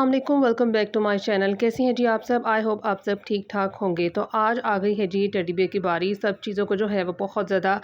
अस्सलाम वालेकुम, welcome back to my channel. कैसी हैं जी आप सब? आई होप आप सब ठीक ठाक होंगे। तो आज आ गई है जी टेडी बियर की बारी। सब चीज़ों को जो है वो बहुत ज़्यादा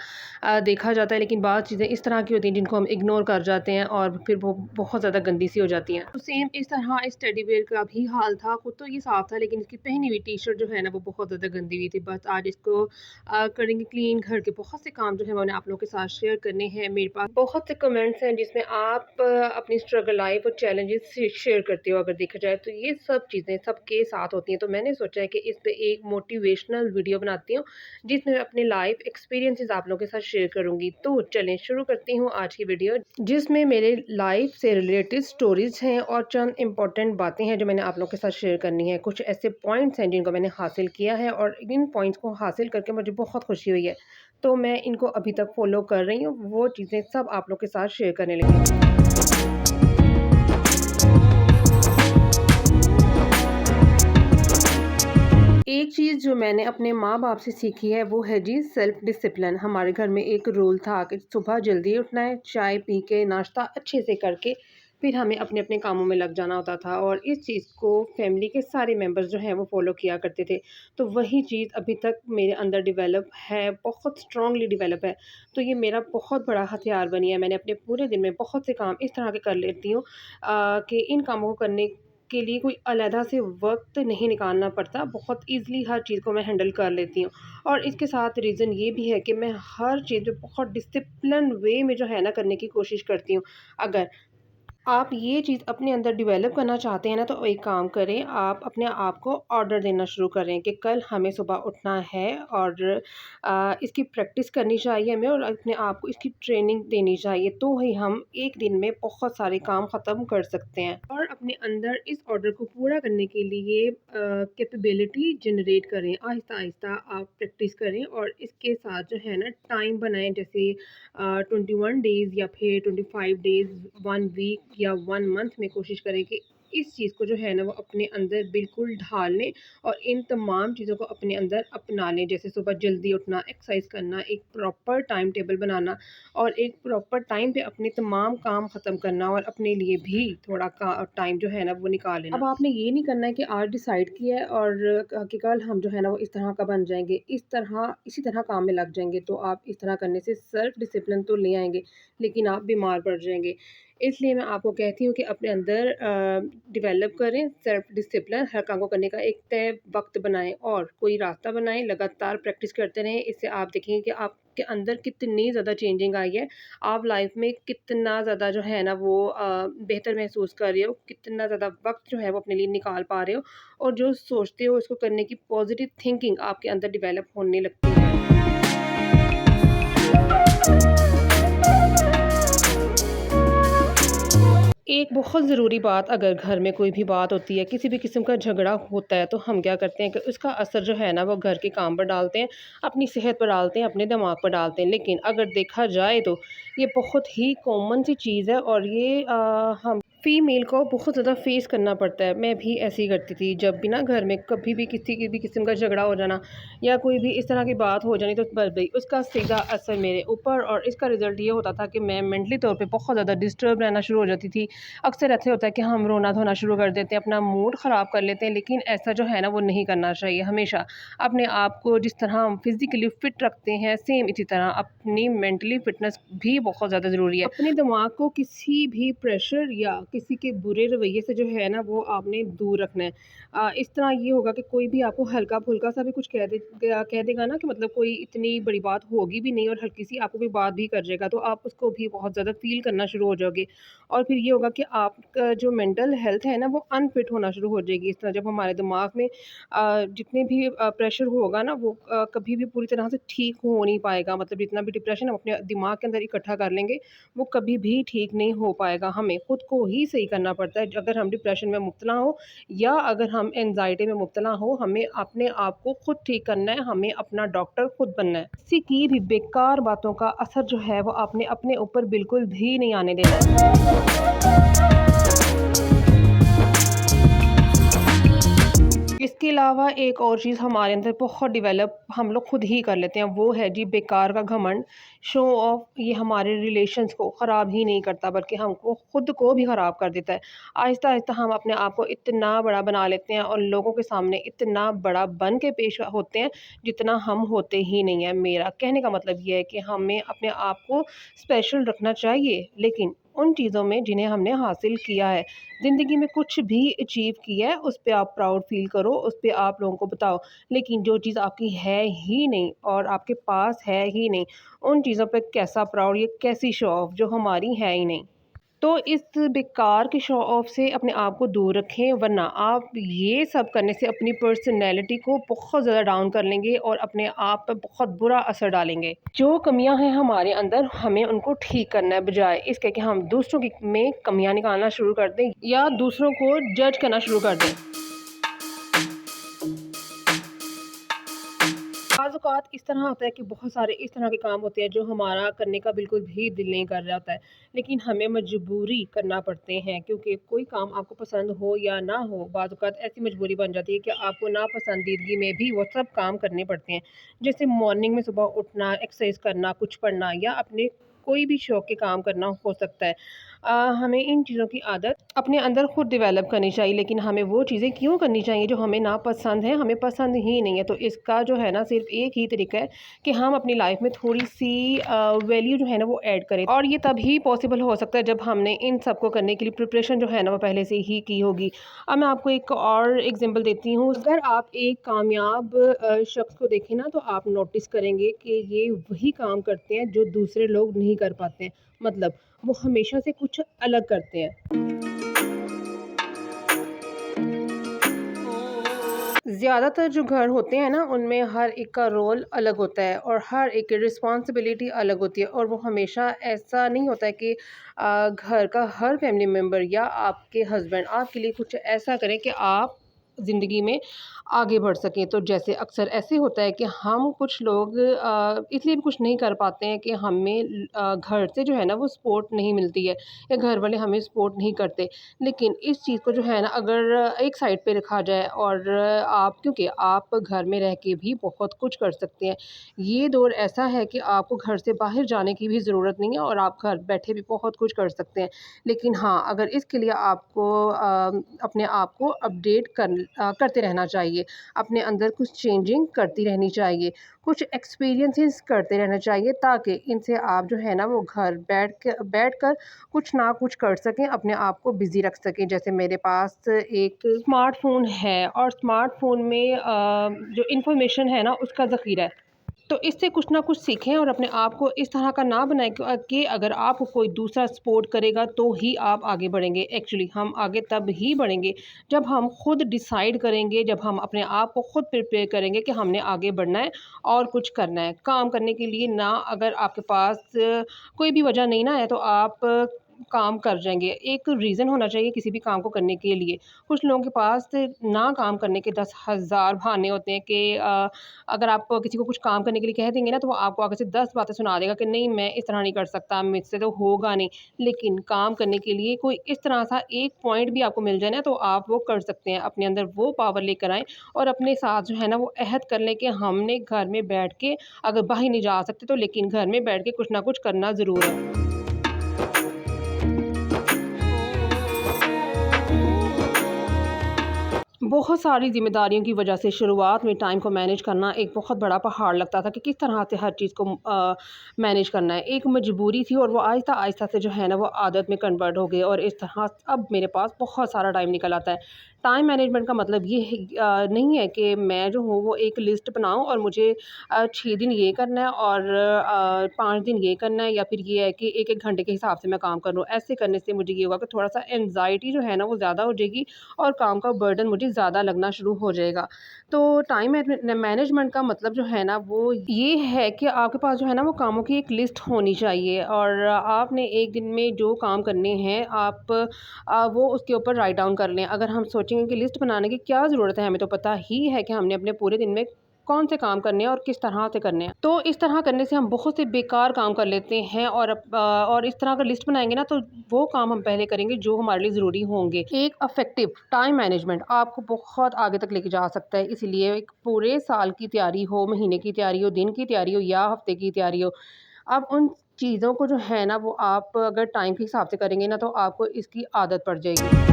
देखा जाता है, लेकिन बाद चीज़ें इस तरह की होती हैं जिनको हम इग्नोर कर जाते हैं और फिर वो बहुत ज़्यादा गंदी सी हो जाती हैं। तो सेम इस तरह इस टेडी बियर का भी हाल था। खुद तो ये साफ़ था, लेकिन इसकी पहनी हुई टी शर्ट जो है ना वो बहुत ज़्यादा गंदी हुई थी। बस आज इसको करेंगे क्लीन। घर के बहुत से काम जो है मैंने आप लोगों के साथ शेयर करने हैं। मेरे पास बहुत से कमेंट्स हैं जिसमें आप अपनी स्ट्रगल लाइफ और चैलेंजेस शेयर करते हो। अगर देखा जाए तो ये सब चीज़ें सबके साथ होती हैं। तो मैंने सोचा है कि इस पे एक मोटिवेशनल वीडियो बनाती हूँ जिसमें मैं अपने लाइफ एक्सपीरियंसेस आप लोगों के साथ शेयर करूँगी। तो चलें शुरू करती हूँ आज की वीडियो, जिसमें मेरे लाइफ से रिलेटेड स्टोरीज हैं और चंद इंपॉर्टेंट बातें हैं जो मैंने आप लोगों के साथ शेयर करनी है। कुछ ऐसे पॉइंट्स हैं जिनको मैंने हासिल किया है और इन पॉइंट्स को हासिल करके मुझे बहुत खुशी हुई है। तो मैं इनको अभी तक फॉलो कर रही हूँ, वो चीज़ें सब आप लोग के साथ शेयर करने लगी हूँ। एक चीज़ जो मैंने अपने माँ-बाप से सीखी है वो है जी सेल्फ डिसिप्लिन। हमारे घर में एक रूल था कि सुबह जल्दी उठना है, चाय पी के नाश्ता अच्छे से करके फिर हमें अपने-अपने कामों में लग जाना होता था और इस चीज़ को फैमिली के सारे मेंबर्स जो हैं वो फ़ॉलो किया करते थे। तो वही चीज़ अभी तक मेरे अंदर डेवलप है, बहुत स्ट्रॉन्गली डेवलप है। तो ये मेरा बहुत बड़ा हथियार बनी है। मैंने अपने पूरे दिन में बहुत से काम इस तरह के कर लेती हूँ कि इन कामों को करने के लिए कोई अलहदा से वक़्त नहीं निकालना पड़ता, बहुत ईज़िली हर चीज़ को मैं हैंडल कर लेती हूँ। और इसके साथ रीज़न ये भी है कि मैं हर चीज़ में बहुत डिसिप्लिन वे में जो है ना करने की कोशिश करती हूँ। अगर आप ये चीज़ अपने अंदर डेवलप करना चाहते हैं ना, तो एक काम करें, आप अपने आप को ऑर्डर देना शुरू करें कि कल हमें सुबह उठना है और इसकी प्रैक्टिस करनी चाहिए हमें और अपने आप को इसकी ट्रेनिंग देनी चाहिए। तो ही हम एक दिन में बहुत सारे काम ख़त्म कर सकते हैं। और अपने अंदर इस ऑर्डर को पूरा करने के लिए कैपेबिलिटी जनरेट करें। आहिस्ता-आहिस्ता आप प्रैक्टिस करें और इसके साथ जो है ना टाइम बनाएँ, जैसे 21 डेज़ या फिर 25 डेज़, 1 वीक या 1 मंथ में कोशिश करें कि इस चीज़ को जो है ना वो अपने अंदर बिल्कुल ढाल लें और इन तमाम चीज़ों को अपने अंदर अपना लें। जैसे सुबह जल्दी उठना, एक्सरसाइज करना, एक प्रॉपर टाइम टेबल बनाना और एक प्रॉपर टाइम पे अपने तमाम काम ख़त्म करना और अपने लिए भी थोड़ा का टाइम जो है ना वो निकाल लेना। अब आपने ये नहीं करना है कि आज डिसाइड किया है और कि कल हम जो है ना वो इस तरह का बन जाएँगे, इसी तरह काम में लग जाएँगे। तो आप इस तरह करने से सेल्फ डिसिप्लिन तो ले आएँगे, लेकिन आप बीमार पड़ जाएँगे। इसलिए मैं आपको कहती हूँ कि अपने अंदर डेवलप करें सेल्फ डिसिप्लिन। हर काम को करने का एक तय वक़्त बनाएँ और कोई रास्ता बनाएँ, लगातार प्रैक्टिस करते रहें। इससे आप देखेंगे कि आपके अंदर कितनी ज़्यादा चेंजिंग आई है। आप लाइफ़ में कितना ज़्यादा जो है ना वो बेहतर महसूस कर रहे हो, कितना ज़्यादा वक़्त जो है वो अपने लिए निकाल पा रहे हो और जो सोचते हो इसको करने की पॉज़िटिव थिंकिंग आपके अंदर डेवलप होने लगती है। एक बहुत ज़रूरी बात, अगर घर में कोई भी बात होती है, किसी भी किस्म का झगड़ा होता है, तो हम क्या करते हैं कि उसका असर जो है ना वो घर के काम पर डालते हैं, अपनी सेहत पर डालते हैं, अपने दिमाग पर डालते हैं। लेकिन अगर देखा जाए तो ये बहुत ही कॉमन सी चीज़ है और ये हम फीमेल को बहुत ज़्यादा फेस करना पड़ता है। मैं भी ऐसे ही करती थी, जब भी ना घर में कभी भी किसी की भी किस्म का झगड़ा हो जाना या कोई भी इस तरह की बात हो जानी, तो बस भई उसका सीधा असर मेरे ऊपर और इसका रिज़ल्ट ये होता था कि मैं मेंटली तौर पे बहुत ज़्यादा डिस्टर्ब रहना शुरू हो जाती थी। अक्सर ऐसे होता है कि हम रोना-धोना शुरू कर देते हैं, अपना मूड ख़राब कर लेते हैं, लेकिन ऐसा जो है ना वो नहीं करना चाहिए। हमेशा अपने आप को जिस तरह हम फ़िज़िकली फ़िट रखते हैं, सेम इसी तरह अपनी मेंटली फ़िटनेस भी बहुत ज़्यादा ज़रूरी है। अपने दिमाग को किसी भी प्रेशर या किसी के बुरे रवैये से जो है ना वो आपने दूर रखना है। इस तरह ये होगा कि कोई भी आपको हल्का-फुल्का सा भी कुछ कह देगा ना, कि मतलब कोई इतनी बड़ी बात होगी भी नहीं और हल्की-सी आपको कोई बात भी कर जाएगा, तो आप उसको भी बहुत ज़्यादा फ़ील करना शुरू हो जाओगे। और फिर ये होगा कि आपका जो मेंटल हेल्थ है ना वो अनफिट होना शुरू हो जाएगी। इस तरह जब हमारे दिमाग में जितने भी प्रेशर होगा ना वो कभी भी पूरी तरह से ठीक हो नहीं पाएगा। मतलब जितना भी डिप्रेशन हम अपने दिमाग के अंदर इकट्ठा कर लेंगे वो कभी भी ठीक नहीं हो पाएगा। हमें खुद को ही सही करना पड़ता है। अगर हम डिप्रेशन में मुब्तला हो या अगर हम एंग्ज़ायटी में मुब्तला हो, हमें अपने आप को खुद ठीक करना है, हमें अपना डॉक्टर खुद बनना है। किसी की भी बेकार बातों का असर जो है वो आपने अपने ऊपर बिल्कुल भी नहीं आने देना है। इसके अलावा एक और चीज़ हमारे अंदर बहुत डेवलप हम लोग खुद ही कर लेते हैं, वो है जी बेकार का घमंड, शो ऑफ। ये हमारे रिलेशंस को ख़राब ही नहीं करता बल्कि हमको खुद को भी ख़राब कर देता है। आहिस्ता-आहिस्ता हम अपने आप को इतना बड़ा बना लेते हैं और लोगों के सामने इतना बड़ा बन के पेश होते हैं जितना हम होते ही नहीं हैं। मेरा कहने का मतलब ये है कि हमें अपने आप को स्पेशल रखना चाहिए, लेकिन उन चीज़ों में जिन्हें हमने हासिल किया है। ज़िंदगी में कुछ भी अचीव किया है, उस पे आप प्राउड फ़ील करो, उस पे आप लोगों को बताओ। लेकिन जो चीज़ आपकी है ही नहीं और आपके पास है ही नहीं, उन चीज़ों पे कैसा प्राउड, ये कैसी शो ऑफ जो हमारी है ही नहीं। तो इस बेकार के शो ऑफ से अपने आप को दूर रखें, वरना आप ये सब करने से अपनी पर्सनैलिटी को बहुत ज़्यादा डाउन कर लेंगे और अपने आप पे बहुत बुरा असर डालेंगे। जो कमियां हैं हमारे अंदर, हमें उनको ठीक करना है, बजाय इसके कि हम दूसरों की में कमियां निकालना शुरू कर दें या दूसरों को जज करना शुरू कर दें। बाज़ औक़ात इस तरह होता है कि बहुत सारे इस तरह के काम होते हैं जो हमारा करने का बिल्कुल भी दिल नहीं कर रहा होता है, लेकिन हमें मजबूरी करना पड़ते हैं, क्योंकि कोई काम आपको पसंद हो या ना हो, बाज़ औक़ात ऐसी मजबूरी बन जाती है कि आपको नापसंदीदगी में भी वो सब काम करने पड़ते हैं। जैसे मॉर्निंग में सुबह उठना, एक्सरसाइज करना, कुछ पढ़ना या अपने कोई भी शौक के काम करना हो सकता है। हमें इन चीज़ों की आदत अपने अंदर खुद डेवलप करनी चाहिए, लेकिन हमें वो चीज़ें क्यों करनी चाहिए जो हमें नापसंद है, हमें पसंद ही नहीं है। तो इसका जो है ना सिर्फ़ एक ही तरीका है कि हम अपनी लाइफ़ में थोड़ी-सी वैल्यू जो है ना वो ऐड करें, और ये तभी पॉसिबल हो सकता है जब हमने इन सब को करने के लिए प्रिपरेशन जो है ना वो पहले से ही की होगी। अब मैं आपको एक और एग्ज़ाम्पल देती हूँ। अगर आप एक कामयाब शख्स को देखें ना, तो आप नोटिस करेंगे कि ये वही काम करते हैं जो दूसरे लोग नहीं कर पाते हैं। मतलब वो हमेशा से कुछ अलग करते हैं। ज़्यादातर जो घर होते हैं ना, उनमें हर एक का रोल अलग होता है और हर एक की रिस्पॉन्सिबिलिटी अलग होती है, और वो हमेशा ऐसा नहीं होता है कि घर का हर फैमिली मेम्बर या आपके हस्बैंड आपके लिए कुछ ऐसा करें कि आप ज़िंदगी में आगे बढ़ सकें। तो जैसे अक्सर ऐसे होता है कि हम कुछ लोग इसलिए भी कुछ नहीं कर पाते हैं कि हमें घर से जो है ना वो सपोर्ट नहीं मिलती है, या घर वाले हमें सपोर्ट नहीं करते। लेकिन इस चीज़ को जो है ना अगर एक साइड पे रखा जाए, और आप क्योंकि आप घर में रह के भी बहुत कुछ कर सकते हैं। ये दौर ऐसा है कि आपको घर से बाहर जाने की भी ज़रूरत नहीं है और आप घर बैठे भी बहुत कुछ कर सकते हैं। लेकिन हाँ, अगर इसके लिए आपको अपने आप को अपडेट करते रहना चाहिए। अपने अंदर कुछ चेंजिंग करती रहनी चाहिए। कुछ एक्सपीरियंसेस करते रहना चाहिए, ताकि इनसे आप जो है ना वो घर बैठकर कुछ ना कुछ कर सकें, अपने आप को बिज़ी रख सकें। जैसे मेरे पास एक स्मार्टफ़ोन है और स्मार्टफ़ोन में जो इन्फॉर्मेशन है ना उसका ज़ख़ीरा है। तो इससे कुछ ना कुछ सीखें और अपने आप को इस तरह का ना बनाएँ कि अगर आपको कोई दूसरा सपोर्ट करेगा तो ही आप आगे बढ़ेंगे। एक्चुअली हम आगे तब ही बढ़ेंगे जब हम खुद डिसाइड करेंगे, जब हम अपने आप को खुद प्रिपेयर करेंगे कि हमने आगे बढ़ना है और कुछ करना है। काम करने के लिए ना, अगर आपके पास कोई भी वजह नहीं ना है, तो आप काम कर जाएँगे। एक रीज़न होना चाहिए किसी भी काम को करने के लिए। कुछ लोगों के पास ना काम करने के 10,000 बहाने होते हैं कि अगर आप किसी को कुछ काम करने के लिए कह देंगे ना, तो वो आपको आगे से 10 बातें सुना देगा कि नहीं, मैं इस तरह नहीं कर सकता, मुझसे तो होगा नहीं। लेकिन काम करने के लिए कोई इस तरह सा एक पॉइंट भी आपको मिल जाए ना, तो आप वो कर सकते हैं। अपने अंदर वो पावर लेकर आएँ और अपने साथ जो है ना वो अहद कर लें कि हमने घर में बैठ के, अगर बाहर नहीं जा सकते तो लेकिन घर में बैठ के कुछ ना कुछ करना ज़रूर है। बहुत सारी ज़िम्मेदारियों की वजह से शुरुआत में टाइम को मैनेज करना एक बहुत बड़ा पहाड़ लगता था कि किस तरह से हर चीज़ को मैनेज करना है। एक मजबूरी थी और वो आहिस्ता-आहिस्ता से जो है ना वो आदत में कन्वर्ट हो गई, और इस तरह अब मेरे पास बहुत सारा टाइम निकल आता है। टाइम मैनेजमेंट का मतलब ये है नहीं है कि मैं जो हूँ वो एक लिस्ट बनाऊँ और मुझे 6 दिन ये करना है और 5 दिन ये करना है, या फिर ये है कि 1-1 घंटे के हिसाब से मैं काम कर लूँ। ऐसे करने से मुझे ये होगा कि थोड़ा-सा एंग्ज़ायटी जो है ना वो ज़्यादा हो जाएगी और काम का बर्डन मुझे ज़्यादा लगना शुरू हो जाएगा। तो टाइम मैनेजमेंट का मतलब जो है ना वो ये है कि आपके पास जो है ना वो कामों की एक लिस्ट होनी चाहिए, और आपने एक दिन में जो काम करने हैं आप वो उसके ऊपर राइट डाउन कर लें। अगर हम सोचेंगे कि लिस्ट बनाने की क्या ज़रूरत है, हमें तो पता ही है कि हमने अपने पूरे दिन में कौन से काम करने हैं और किस तरह से करने हैं। तो इस तरह करने से हम बहुत से बेकार काम कर लेते हैं और इस तरह का लिस्ट बनाएंगे ना तो वो काम हम पहले करेंगे जो हमारे लिए ज़रूरी होंगे। एक अफेक्टिव टाइम मैनेजमेंट आपको बहुत आगे तक लेके जा सकता है। इसीलिए एक पूरे साल की तैयारी हो, महीने की तैयारी हो, दिन की तैयारी हो या हफ्ते की तैयारी हो, अब उन चीज़ों को जो है ना वो आप अगर टाइम के हिसाब से करेंगे ना तो आपको इसकी आदत पड़ जाएगी।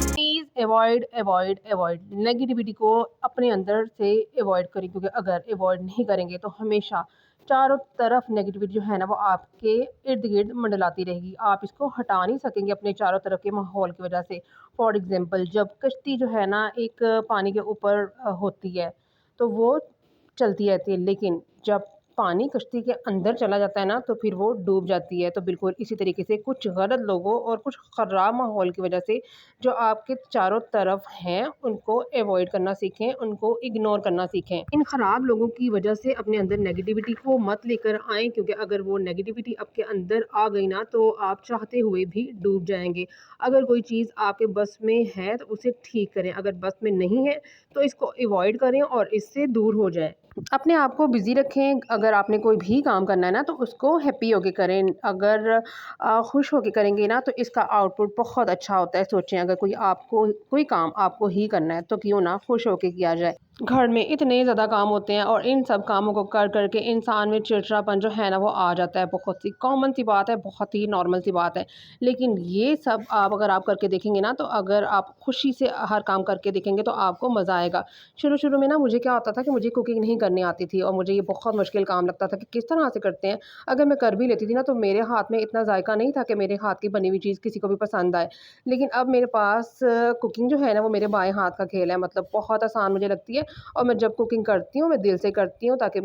Please avoid avoid avoid negativity को अपने अंदर से अवॉइड करें, क्योंकि अगर अवॉइड नहीं करेंगे तो हमेशा चारों तरफ नेगेटिविटी जो है ना वो आपके इर्द गिर्द मंडलाती रहेगी। आप इसको हटा नहीं सकेंगे अपने चारों तरफ के माहौल की वजह से। फॉर एग्जांपल जब कश्ती जो है ना एक पानी के ऊपर होती है तो वो चलती रहती है, लेकिन जब पानी कश्ती के अंदर चला जाता है ना तो फिर वो डूब जाती है। तो बिल्कुल इसी तरीके से कुछ गलत लोगों और कुछ ख़राब माहौल की वजह से जो आपके चारों तरफ हैं उनको अवॉइड करना सीखें, उनको इग्नोर करना सीखें। इन ख़राब लोगों की वजह से अपने अंदर नेगेटिविटी को मत लेकर आएँ, क्योंकि अगर वो नेगेटिविटी आपके अंदर आ गई ना तो आप चाहते हुए भी डूब जाएँगे। अगर कोई चीज़ आपके बस में है तो उसे ठीक करें, अगर बस में नहीं है तो इसको अवॉइड करें और इससे दूर हो जाएँ। अपने आप को बिज़ी रखें, अगर आपने कोई भी काम करना है ना तो उसको हैप्पी होके करें। अगर खुश होके करेंगे ना तो इसका आउटपुट बहुत अच्छा होता है। सोचें अगर कोई काम आपको ही करना है तो क्यों ना खुश होके किया जाए। घर में इतने ज़्यादा काम होते हैं और इन सब कामों को कर के इंसान में चिड़चिड़ापन जो है ना वो आ जाता है। बहुत सी कॉमन सी बात है, बहुत ही नॉर्मल सी बात है। लेकिन ये सब अगर आप करके देखेंगे ना तो अगर आप खुशी से हर काम करके देखेंगे तो आपको मज़ा आएगा। शुरू-शुरू में ना मुझे क्या होता था कि मुझे कुकिंग नहीं करनी आती थी और मुझे ये बहुत मुश्किल काम लगता था कि किस तरह से करते हैं। अगर मैं कर भी लेती थी ना तो मेरे हाथ में इतना जायका नहीं था कि मेरे हाथ की बनी हुई चीज़ किसी को भी पसंद आए। लेकिन अब मेरे पास कुकिंग जो है ना वो मेरे बाएँ हाथ का खेल है, मतलब बहुत आसान मुझे लगती है। और मैं जब कुकिंग करती हूँ मैं दिल से करती हूँ ताकि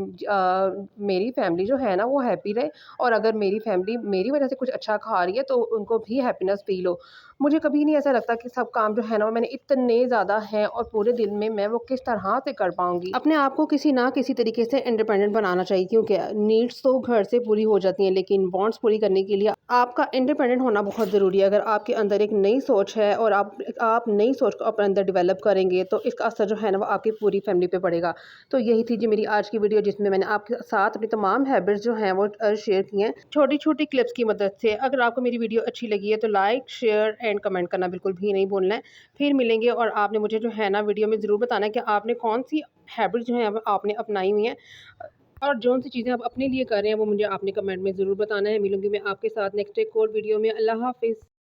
मेरी फैमिली जो है ना वो हैप्पी रहे, और अगर मेरी फैमिली मेरी वजह से कुछ अच्छा खा रही है तो उनको भी हैप्पीनेस फ़ील हो। मुझे कभी नहीं ऐसा लगता कि सब काम जो है ना वो मैंने इतने ज़्यादा हैं और पूरे दिन में मैं वो किस तरह से कर पाऊँगी। अपने आप को किसी ना किसी तरीके से इंडिपेंडेंट बनाना चाहिए, क्योंकि नीड्स तो घर से पूरी हो जाती हैं लेकिन वांट्स पूरी करने के लिए आपका इंडिपेंडेंट होना बहुत ज़रूरी है। अगर आपके अंदर एक नई सोच है और आप नई सोच को अपने अंदर डेवलप करेंगे तो इसका असर जो है ना वो आपकी पूरी फैमिली पे पड़ेगा। तो यही थी जी मेरी आज की वीडियो, जिसमें मैंने आपके साथ अपनी तमाम हैबिट्स जो हैं वो शेयर की हैं छोटी-छोटी क्लिप्स की मदद से। अगर आपको मेरी वीडियो अच्छी लगी है तो लाइक, शेयर एंड कमेंट करना बिल्कुल भी नहीं भूलना है। फिर मिलेंगे और आपने मुझे जो है ना वीडियो में ज़रूर बताना है कि आपने कौन-सी हैबिट्स जो हैं वो आपने अपनाई हुई हैं और जौन-सी चीज़ें आप अपने लिए कर रहे हैं वो मुझे आपने कमेंट में ज़रूर बताना है। मिलूँगी मैं आपके साथ नेक्स्ट एक और वीडियो में। अल्लाह हाफ़िज़।